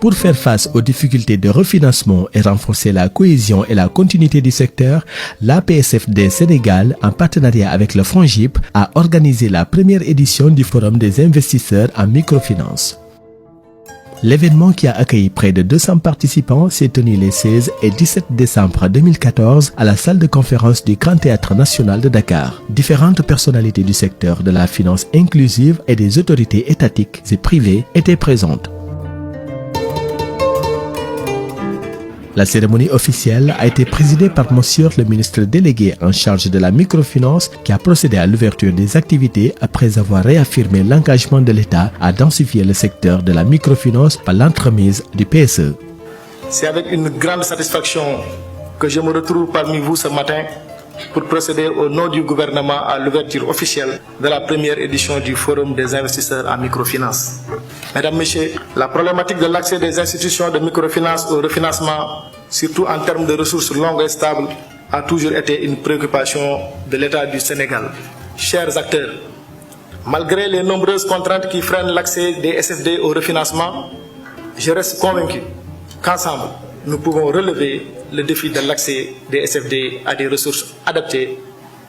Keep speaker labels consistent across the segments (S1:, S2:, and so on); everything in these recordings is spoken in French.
S1: Pour faire face aux difficultés de refinancement et renforcer la cohésion et la continuité du secteur, l'APSFD Sénégal, en partenariat avec le FONGIP, a organisé la première édition du Forum des investisseurs en microfinance. L'événement, qui a accueilli près de 200 participants, s'est tenu les 16 et 17 décembre 2014 à la salle de conférence du Grand Théâtre National de Dakar. Différentes personnalités du secteur de la finance inclusive et des autorités étatiques et privées étaient présentes. La cérémonie officielle a été présidée par Monsieur le ministre délégué en charge de la microfinance, qui a procédé à l'ouverture des activités après avoir réaffirmé l'engagement de l'État à densifier le secteur de la microfinance par l'entremise du PSE.
S2: C'est avec une grande satisfaction que je me retrouve parmi vous ce matin pour procéder au nom du gouvernement à l'ouverture officielle de la première édition du Forum des investisseurs en microfinance. Mesdames, Messieurs, la problématique de l'accès des institutions de microfinance au refinancement, surtout en termes de ressources longues et stables, a toujours été une préoccupation de l'État du Sénégal. Chers acteurs, malgré les nombreuses contraintes qui freinent l'accès des SFD au refinancement, je reste convaincu qu'ensemble, nous pouvons relever le défi de l'accès des SFD à des ressources adaptées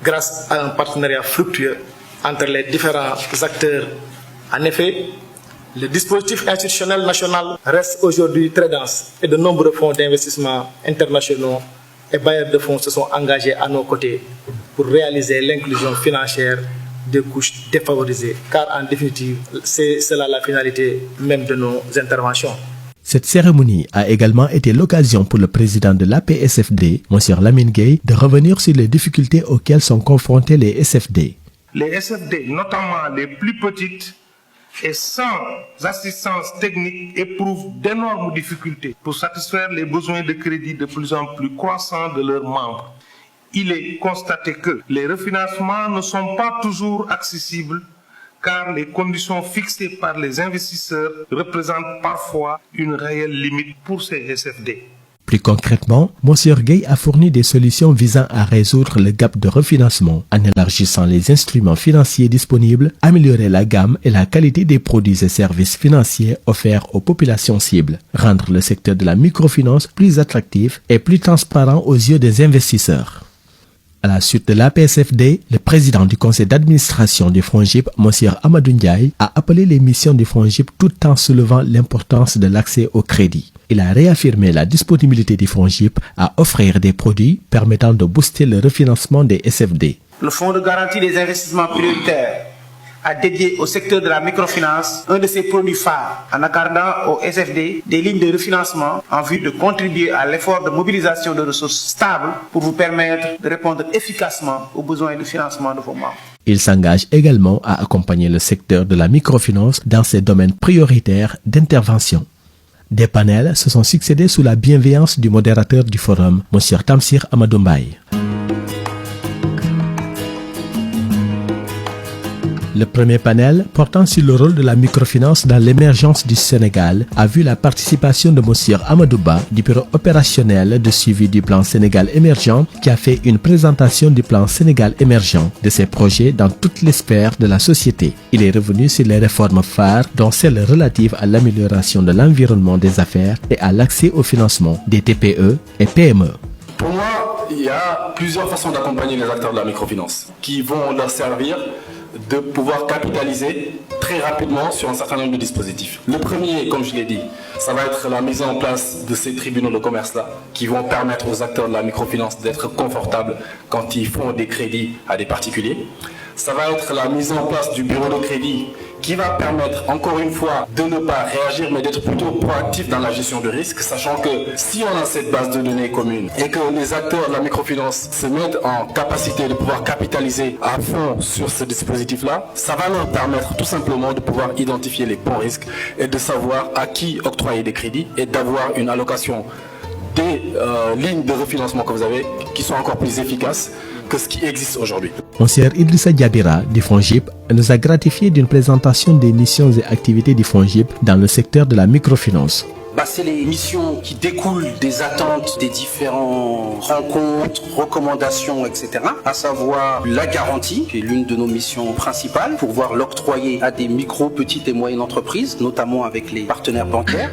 S2: grâce à un partenariat fructueux entre les différents acteurs. En effet, le dispositif institutionnel national reste aujourd'hui très dense et de nombreux fonds d'investissement internationaux et bailleurs de fonds se sont engagés à nos côtés pour réaliser l'inclusion financière des couches défavorisées, car en définitive, c'est cela la finalité même de nos interventions.
S1: Cette cérémonie a également été l'occasion pour le président de l'APSFD, M. Lamine Gueye, de revenir sur les difficultés auxquelles sont confrontés les SFD.
S3: Les SFD, notamment les plus petites et sans assistance technique, éprouvent d'énormes difficultés pour satisfaire les besoins de crédit de plus en plus croissants de leurs membres. Il est constaté que les refinancements ne sont pas toujours accessibles, car les conditions fixées par les investisseurs représentent parfois une réelle limite pour ces SFD.
S1: Plus concrètement, M. Gueye a fourni des solutions visant à résoudre le gap de refinancement en élargissant les instruments financiers disponibles, améliorer la gamme et la qualité des produits et services financiers offerts aux populations cibles, rendre le secteur de la microfinance plus attractif et plus transparent aux yeux des investisseurs. À la suite de l'APSFD, le président du conseil d'administration du FONGIP, M. Amadou Ndiaye, a appelé les missions du FONGIP tout en soulevant l'importance de l'accès au crédit. Il a réaffirmé la disponibilité du FONGIP à offrir des produits permettant de booster le refinancement des SFD.
S4: Le Fonds de garantie des investissements prioritaires a dédié au secteur de la microfinance un de ses produits phares en accordant aux SFD des lignes de refinancement en vue de contribuer à l'effort de mobilisation de ressources stables pour vous permettre de répondre efficacement aux besoins de financement de vos membres.
S1: Il s'engage également à accompagner le secteur de la microfinance dans ses domaines prioritaires d'intervention. Des panels se sont succédés sous la bienveillance du modérateur du forum, M. Tamsir Amadou Mbaye. Le premier panel, portant sur le rôle de la microfinance dans l'émergence du Sénégal, a vu la participation de M. Amadou Ba du bureau opérationnel de suivi du plan Sénégal émergent, qui a fait une présentation du plan Sénégal émergent, de ses projets dans toutes les sphères de la société. Il est revenu sur les réformes phares, dont celle relative à l'amélioration de l'environnement des affaires et à l'accès au financement des TPE et PME.
S5: Pour moi, il y a plusieurs façons d'accompagner les acteurs de la microfinance qui vont leur servir de pouvoir capitaliser très rapidement sur un certain nombre de dispositifs. Le premier, comme je l'ai dit, ça va être la mise en place de ces tribunaux de commerce-là qui vont permettre aux acteurs de la microfinance d'être confortables quand ils font des crédits à des particuliers. Ça va être la mise en place du bureau de crédit qui va permettre, encore une fois, de ne pas réagir, mais d'être plutôt proactif dans la gestion de risque, sachant que si on a cette base de données commune et que les acteurs de la microfinance se mettent en capacité de pouvoir capitaliser à fond sur ce dispositif-là, ça va leur permettre tout simplement de pouvoir identifier les bons risques et de savoir à qui octroyer des crédits et d'avoir une allocation des lignes de refinancement que vous avez qui sont encore plus efficaces que ce qui existe aujourd'hui.
S1: Monsieur Idrissa Diabira du FONGIP nous a gratifié d'une présentation des missions et activités du FONGIP dans le secteur de la microfinance.
S4: C'est les missions qui découlent des attentes des différents rencontres, recommandations, etc. À savoir la garantie, qui est l'une de nos missions principales, pour pouvoir l'octroyer à des micro, petites et moyennes entreprises, notamment avec les partenaires bancaires.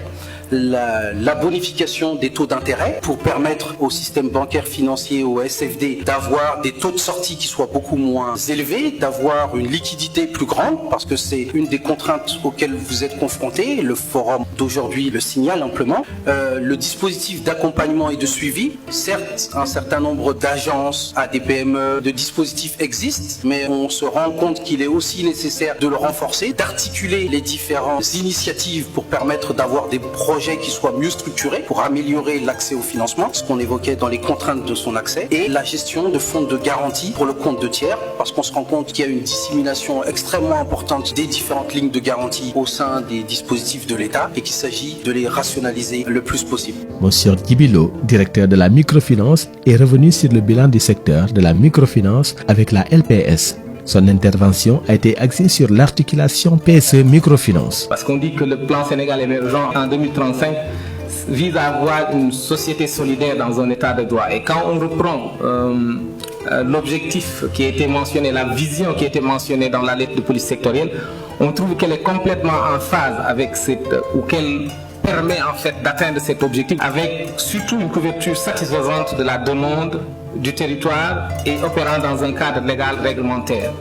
S5: la bonification des taux d'intérêt pour permettre au système bancaire financier, au SFD, d'avoir des taux de sortie qui soient beaucoup moins élevés, d'avoir une liquidité plus grande, parce que c'est une des contraintes auxquelles vous êtes confrontés. Le forum d'aujourd'hui le signale amplement. Le dispositif d'accompagnement et de suivi, certes, un certain nombre d'agences, ADPME, de dispositifs existent, mais on se rend compte qu'il est aussi nécessaire de le renforcer, d'articuler les différentes initiatives pour permettre d'avoir des projets qui soient mieux structurés, pour améliorer l'accès au financement, ce qu'on évoquait dans les contraintes de son accès, et la gestion de fonds de garantie pour le compte de tiers, parce qu'on se rend compte qu'il y a une dissémination extrêmement importante des différentes lignes de garantie au sein des dispositifs de l'État et qu'il s'agit de les rationaliser le plus possible.
S1: Monsieur Djibilo, directeur de la microfinance, est revenu sur le bilan du secteur de la microfinance avec la LPS. Son intervention a été axée sur l'articulation PSE microfinance.
S6: Parce qu'on dit que le plan Sénégal émergent en 2035 vise à avoir une société solidaire dans un état de droit. Et quand on reprend l'objectif qui a été mentionné, la vision qui a été mentionnée dans la lettre de police sectorielle, on trouve qu'elle est complètement en phase avec ou qu'elle permet en fait d'atteindre cet objectif avec surtout une couverture satisfaisante de la demande du territoire et opérant dans un cadre légal réglementaire.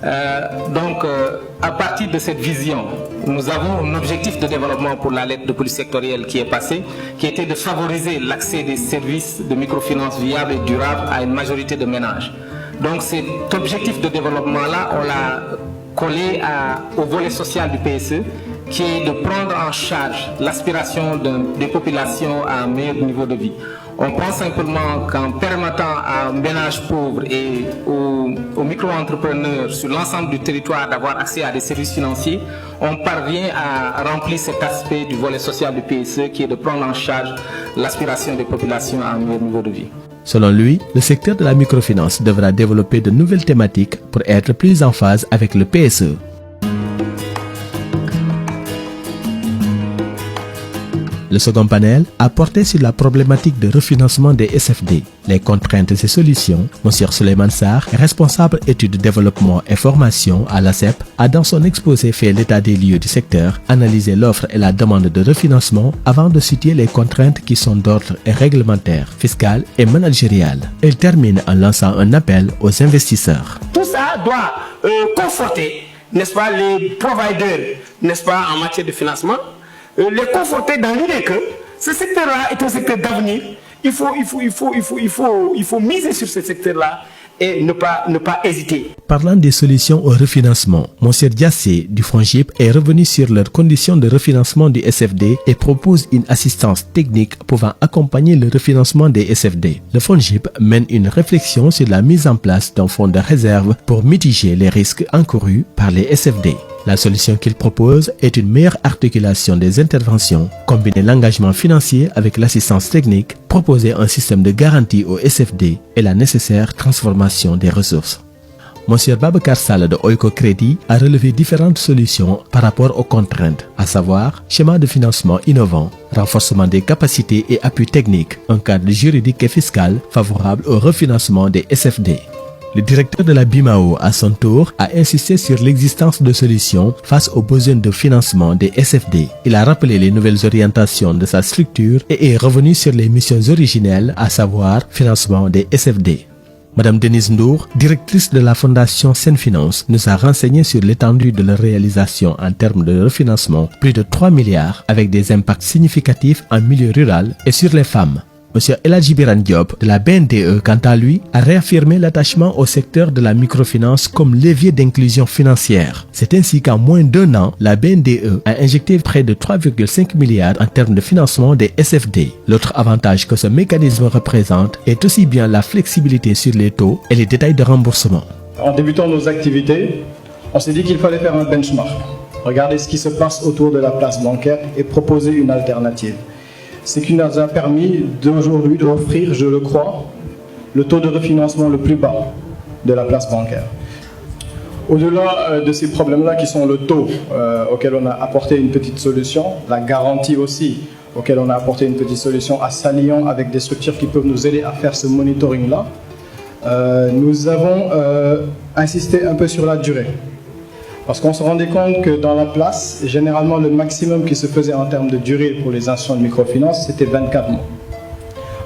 S6: À partir de cette vision, nous avons un objectif de développement pour la lettre de police sectorielle qui est passée, qui était de favoriser l'accès des services de microfinance viables et durables à une majorité de ménages. Donc cet objectif de développement-là, on l'a collé au volet social du PSE, qui est de prendre en charge l'aspiration des populations à un meilleur niveau de vie. On pense simplement qu'en permettant à un ménage pauvre et aux micro-entrepreneurs sur l'ensemble du territoire d'avoir accès à des services financiers, on parvient à remplir cet aspect du volet social du PSE qui est de prendre en charge l'aspiration des populations à un meilleur niveau de vie.
S1: Selon lui, le secteur de la microfinance devra développer de nouvelles thématiques pour être plus en phase avec le PSE. Le second panel a porté sur la problématique de refinancement des SFD, les contraintes et solutions. Monsieur Souleymane Sarr, responsable études développement et formation à l'ACEP, a dans son exposé fait l'état des lieux du secteur, analysé l'offre et la demande de refinancement avant de situer les contraintes qui sont d'ordre réglementaire, fiscal et managérial. Il termine en lançant un appel aux investisseurs.
S4: Tout ça doit conforter, n'est-ce pas, les providers, n'est-ce pas, en matière de financement, les conforter dans l'idée que ce secteur-là est un secteur d'avenir. Il faut miser sur ce secteur-là et ne pas hésiter.
S1: Parlant des solutions au refinancement, Monsieur Diassé du FONGIP est revenu sur leurs conditions de refinancement du SFD et propose une assistance technique pouvant accompagner le refinancement des SFD. Le FONGIP mène une réflexion sur la mise en place d'un fonds de réserve pour mitiger les risques encourus par les SFD. La solution qu'il propose est une meilleure articulation des interventions, combiner l'engagement financier avec l'assistance technique, proposer un système de garantie au SFD et la nécessaire transformation des ressources. Monsieur Babacar Sall de Oiko Crédit a relevé différentes solutions par rapport aux contraintes, à savoir schéma de financement innovant, renforcement des capacités et appui technique, un cadre juridique et fiscal favorable au refinancement des SFD. Le directeur de la BIMAO, à son tour, a insisté sur l'existence de solutions face aux besoins de financement des SFD. Il a rappelé les nouvelles orientations de sa structure et est revenu sur les missions originelles, à savoir financement des SFD. Madame Denise Ndour, directrice de la Fondation Senfinance, nous a renseigné sur l'étendue de leur réalisation en termes de refinancement, plus de 3 milliards, avec des impacts significatifs en milieu rural et sur les femmes. Monsieur Eladji Biran Diop de la BNDE, quant à lui, a réaffirmé l'attachement au secteur de la microfinance comme levier d'inclusion financière. C'est ainsi qu'en moins d'1 an, la BNDE a injecté près de 3,5 milliards en termes de financement des SFD. L'autre avantage que ce mécanisme représente est aussi bien la flexibilité sur les taux et les détails de remboursement.
S7: En débutant nos activités, on s'est dit qu'il fallait faire un benchmark. Regarder ce qui se passe autour de la place bancaire et proposer une alternative. Ce qui nous a permis d'aujourd'hui d'offrir, je le crois, le taux de refinancement le plus bas de la place bancaire. Au-delà de ces problèmes-là qui sont le taux auquel on a apporté une petite solution, la garantie aussi auquel on a apporté une petite solution à s'alliant avec des structures qui peuvent nous aider à faire ce monitoring-là, nous avons insisté un peu sur la durée. Parce qu'on se rendait compte que dans la place, généralement le maximum qui se faisait en termes de durée pour les instruments de microfinance, c'était 24 mois.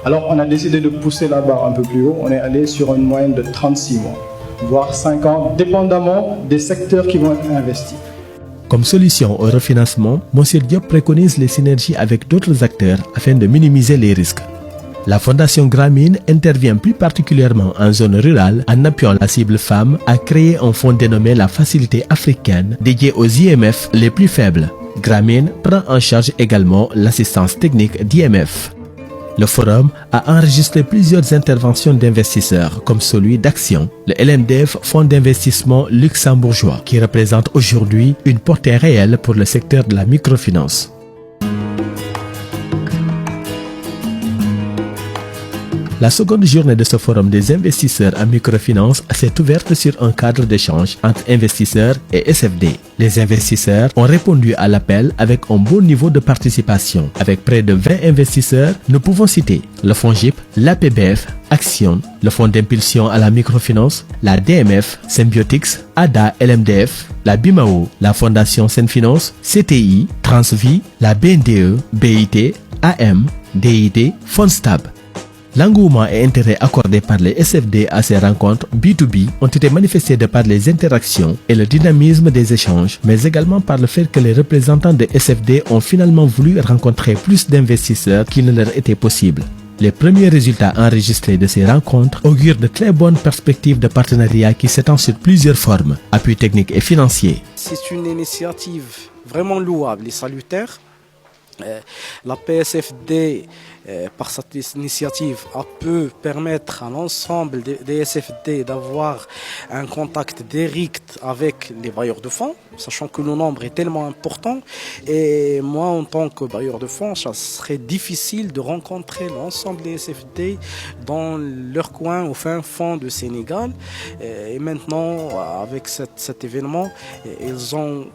S7: Alors on a décidé de pousser la barre un peu plus haut, on est allé sur une moyenne de 36 mois, voire 5 ans, dépendamment des secteurs qui vont être investis.
S1: Comme solution au refinancement, M. Diop préconise les synergies avec d'autres acteurs afin de minimiser les risques. La Fondation Grameen intervient plus particulièrement en zone rurale en appuyant la cible femme à créer un fonds dénommé la Facilité africaine dédié aux IMF les plus faibles. Grameen prend en charge également l'assistance technique d'IMF. Le forum a enregistré plusieurs interventions d'investisseurs comme celui d'Action, le LNDF Fonds d'investissement luxembourgeois qui représente aujourd'hui une portée réelle pour le secteur de la microfinance. La seconde journée de ce forum des investisseurs en microfinance s'est ouverte sur un cadre d'échange entre investisseurs et SFD. Les investisseurs ont répondu à l'appel avec un bon niveau de participation. Avec près de 20 investisseurs, nous pouvons citer le FONGIP, l'APBF, Action, le Fonds d'impulsion à la microfinance, la DMF, Symbiotics, ADA LMDF, la BIMAO, la Fondation Senfinance, CTI, Transvie, la BNDE, BIT, AM, DIT, Fondstab. L'engouement et intérêt accordé par les SFD à ces rencontres B2B ont été manifestés de par les interactions et le dynamisme des échanges, mais également par le fait que les représentants des SFD ont finalement voulu rencontrer plus d'investisseurs qu'il ne leur était possible. Les premiers résultats enregistrés de ces rencontres augurent de très bonnes perspectives de partenariat qui s'étendent sur plusieurs formes, appui technique et financier.
S8: C'est une initiative vraiment louable et salutaire. La PSFD, par cette initiative, peut permettre à l'ensemble des SFD d'avoir un contact direct avec les bailleurs de fonds, sachant que le nombre est tellement important. Et moi, en tant que bailleur de fonds, ça serait difficile de rencontrer l'ensemble des SFD dans leur coin au fin fond de Sénégal. Et maintenant, avec cet événement, ils ont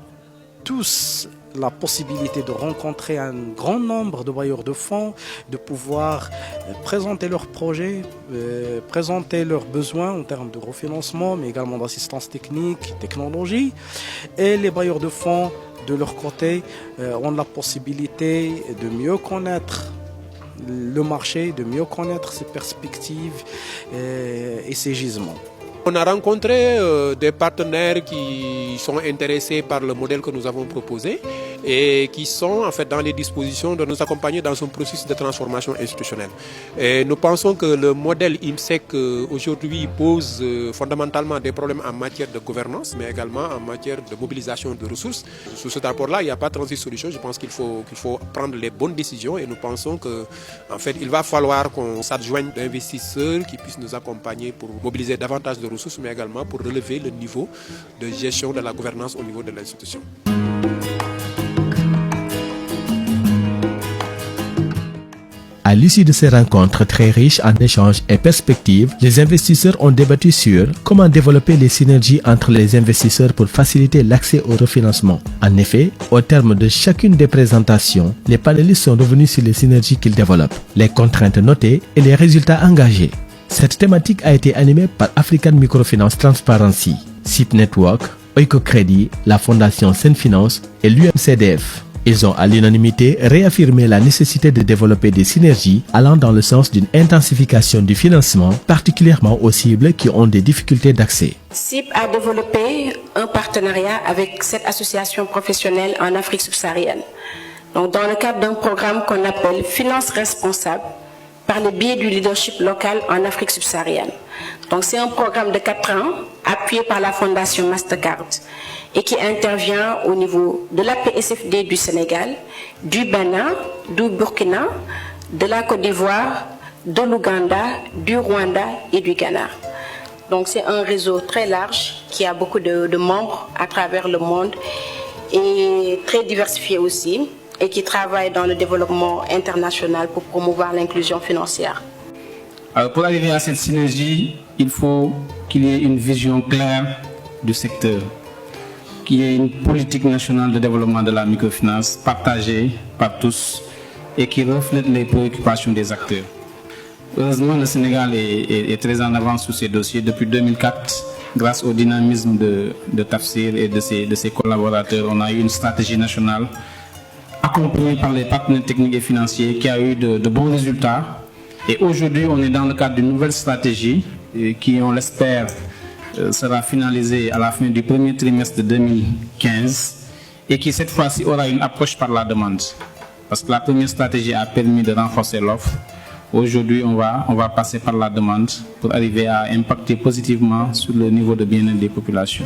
S8: tous la possibilité de rencontrer un grand nombre de bailleurs de fonds, de pouvoir présenter leurs projets, présenter leurs besoins en termes de refinancement, mais également d'assistance technique, technologie. Et les bailleurs de fonds, de leur côté, ont la possibilité de mieux connaître le marché, de mieux connaître ses perspectives et ses gisements.
S9: On a rencontré des partenaires qui sont intéressés par le modèle que nous avons proposé et qui sont en fait dans les dispositions de nous accompagner dans un processus de transformation institutionnelle. Et nous pensons que le modèle IMSEC aujourd'hui pose fondamentalement des problèmes en matière de gouvernance, mais également en matière de mobilisation de ressources. Sous ce rapport-là, il n'y a pas 36 solutions. Je pense qu'il faut prendre les bonnes décisions et nous pensons que en fait, il va falloir qu'on s'adjoigne d'investisseurs qui puissent nous accompagner pour mobiliser davantage de ressources, mais également pour relever le niveau de gestion de la gouvernance au niveau de l'institution.
S1: À l'issue de ces rencontres très riches en échanges et perspectives, les investisseurs ont débattu sur comment développer les synergies entre les investisseurs pour faciliter l'accès au refinancement. En effet, au terme de chacune des présentations, les panélistes sont revenus sur les synergies qu'ils développent, les contraintes notées et les résultats engagés. Cette thématique a été animée par African Microfinance Transparency, SIP Network, Oiko Credit, la Fondation Senfinance et l'UMCDF. Ils ont à l'unanimité réaffirmé la nécessité de développer des synergies allant dans le sens d'une intensification du financement, particulièrement aux cibles qui ont des difficultés d'accès.
S10: SIP a développé un partenariat avec cette association professionnelle en Afrique subsaharienne. Donc, dans le cadre d'un programme qu'on appelle Finance responsable, par le biais du leadership local en Afrique subsaharienne. Donc c'est un programme de 4 ans appuyé par la Fondation Mastercard et qui intervient au niveau de la PSFD du Sénégal, du Bénin, du Burkina, de la Côte d'Ivoire, de l'Ouganda, du Rwanda et du Ghana. Donc c'est un réseau très large qui a beaucoup de membres à travers le monde et très diversifié aussi, et qui travaille dans le développement international pour promouvoir l'inclusion financière.
S6: Alors pour arriver à cette synergie, il faut qu'il y ait une vision claire du secteur, qu'il y ait une politique nationale de développement de la microfinance partagée par tous et qui reflète les préoccupations des acteurs. Heureusement, le Sénégal est très en avance sur ces dossiers. Depuis 2004, grâce au dynamisme de Tafsir et de ses collaborateurs, on a eu une stratégie nationale accompagnée par les partenaires techniques et financiers qui a eu de bons résultats. Et aujourd'hui, on est dans le cadre d'une nouvelle stratégie qui, on l'espère, sera finalisée à la fin du premier trimestre de 2015 et qui, cette fois-ci, aura une approche par la demande. Parce que la première stratégie a permis de renforcer l'offre. Aujourd'hui, on va passer par la demande pour arriver à impacter positivement sur le niveau de bien-être des populations.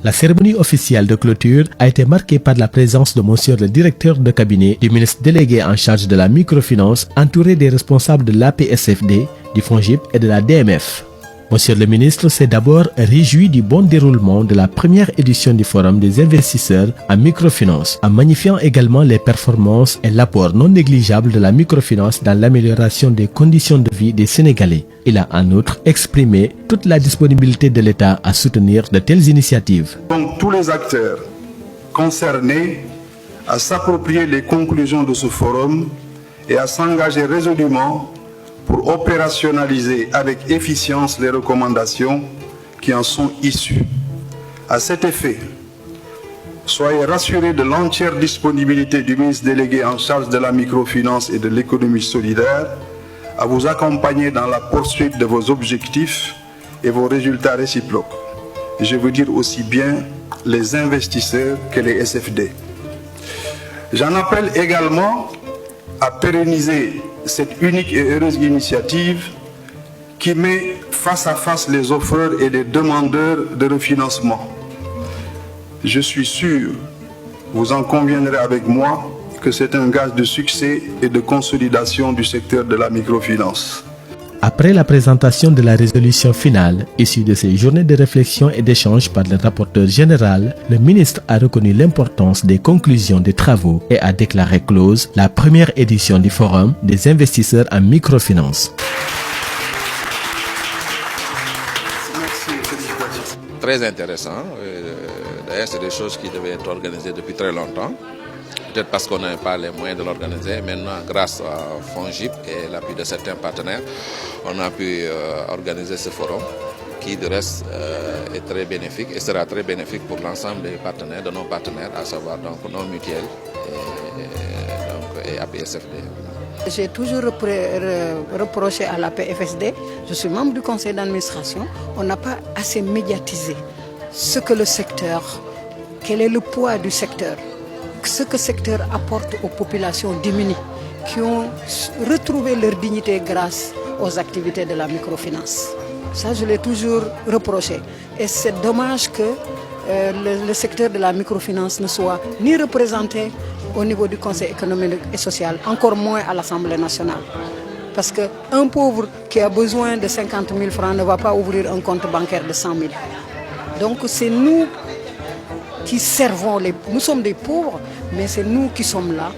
S1: La cérémonie officielle de clôture a été marquée par la présence de monsieur le directeur de cabinet du ministre délégué en charge de la microfinance, entouré des responsables de l'APSFD, du FONGIP et de la DMF. Monsieur le ministre s'est d'abord réjoui du bon déroulement de la première édition du Forum des investisseurs en microfinance, en magnifiant également les performances et l'apport non négligeable de la microfinance dans l'amélioration des conditions de vie des Sénégalais. Il a en outre exprimé toute la disponibilité de l'État à soutenir de telles initiatives.
S11: Donc tous les acteurs concernés à s'approprier les conclusions de ce forum et à s'engager résolument pour opérationnaliser avec efficience les recommandations qui en sont issues. À cet effet, soyez rassurés de l'entière disponibilité du ministre délégué en charge de la microfinance et de l'économie solidaire à vous accompagner dans la poursuite de vos objectifs et vos résultats réciproques. Je veux dire aussi bien les investisseurs que les SFD. J'en appelle également à pérenniser cette unique et heureuse initiative qui met face à face les offreurs et les demandeurs de refinancement. Je suis sûr, vous en conviendrez avec moi, que c'est un gage de succès et de consolidation du secteur de la microfinance.
S1: Après la présentation de la résolution finale issue de ces journées de réflexion et d'échange par le rapporteur général, le ministre a reconnu l'importance des conclusions des travaux et a déclaré close la première édition du Forum des investisseurs en microfinance.
S12: Très intéressant. D'ailleurs, c'est des choses qui devaient être organisées depuis très longtemps. Peut-être parce qu'on n'avait pas les moyens de l'organiser. Maintenant, grâce à FONGIP et l'appui de certains partenaires, on a pu organiser ce forum qui, de reste, est très bénéfique et sera très bénéfique pour l'ensemble des partenaires, de nos partenaires, à savoir donc nos mutuelles et APSFD.
S13: J'ai toujours reproché à la PFSD, je suis membre du conseil d'administration, on n'a pas assez médiatisé ce que le secteur, quel est le poids du secteur, ce que le secteur apporte aux populations diminuées qui ont retrouvé leur dignité grâce aux activités de la microfinance. Ça, je l'ai toujours reproché. Et c'est dommage que le secteur de la microfinance ne soit ni représenté au niveau du Conseil économique et social, encore moins à l'Assemblée nationale. Parce qu'un pauvre qui a besoin de 50 000 francs ne va pas ouvrir un compte bancaire de 100 000. Donc c'est nous qui servons, nous sommes des pauvres, mais c'est nous qui sommes là